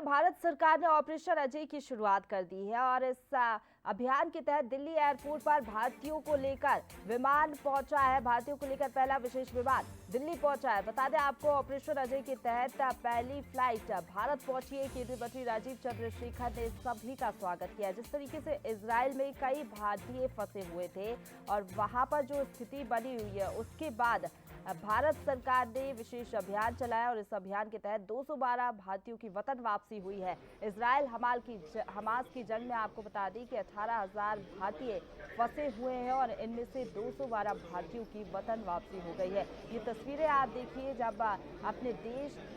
भारत सरकार ने ऑपरेशन अजय की शुरुआत कर दी है और इस अभियान के तहत दिल्ली एयरपोर्ट पर भारतीयों को लेकर विमान पहुंचा है। भारतीयों को लेकर पहला विशेष विमान दिल्ली पहुंचा है। बता दें आपको, ऑपरेशन अजय के तहत पहली फ्लाइट भारत पहुंची है। केंद्रीय मंत्री राजीव चंद्रशेखर ने सभी का स्वागत किया। जिस तरीके से इजराइल में कई भारतीय फंसे हुए थे और वहां पर जो स्थिति बनी हुई है, उसके बाद भारत सरकार ने विशेष अभियान चलाया और इस अभियान के तहत 212 भारतीयों की वतन वापसी हुई है। इजराइल हमास की जंग में आपको बता दें कि 18,000 भारतीय फंसे हुए हैं और इनमें से 212 भारतीयों की वतन वापसी हो गई है। ये तस्वीरें आप देखिए, जब अपने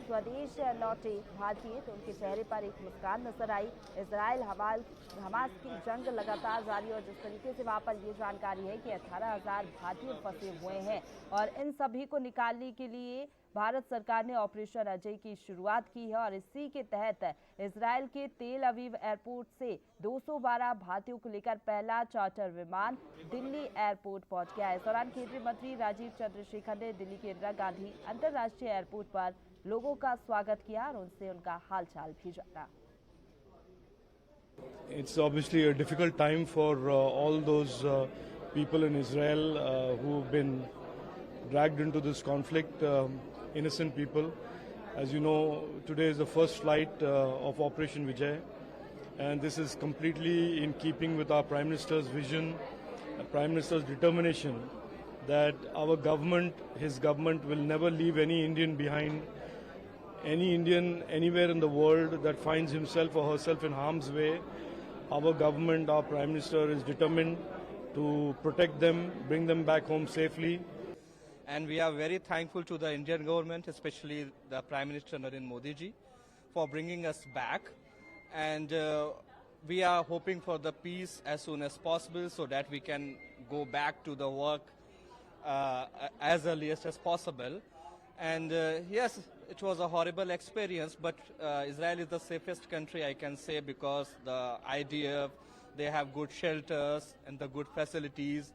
स्वदेश लौटे भारतीय तो उनके चेहरे पर एक मुस्कान नजर आई। इजराइल हमास की जंग लगातार जारी और जिस तरीके से वहां पर ये जानकारी है कि 18,000 भारतीय फंसे हुए हैं और इन सभी को निकालने के लिए भारत सरकार ने ऑपरेशन अजय की शुरुआत की है और इसी के तहत इजराइल के तेल अवीव एयरपोर्ट से 212 भारतीयों को लेकर पहला चार्टर विमान दिल्ली एयरपोर्ट पहुंच गया है। इस दौरान केंद्रीय मंत्री राजीव चंद्रशेखर ने दिल्ली के इंदिरा गांधी अंतर्राष्ट्रीय एयरपोर्ट पर लोगों का स्वागत किया और उनसे उनका हालचाल भी जाना। It's obviously a difficult time for all those people in Israel who've been dragged into this conflict, innocent people. As you know, today is the first flight of Operation Vijay, and this is completely in keeping with our Prime Minister's vision, Prime Minister's determination that our government, his government, will never leave any Indian behind. Any Indian anywhere in the world that finds himself or herself in harm's way, our government, our Prime Minister is determined to protect them, bring them back home safely. And we are very thankful to the Indian government, especially the Prime Minister Narendra Modi ji, for bringing us back. And we are hoping for the peace as soon as possible so that we can go back to the work as earliest as possible. And yes, it was a horrible experience, but Israel is the safest country, I can say, because the IDF, they have good shelters and the good facilities.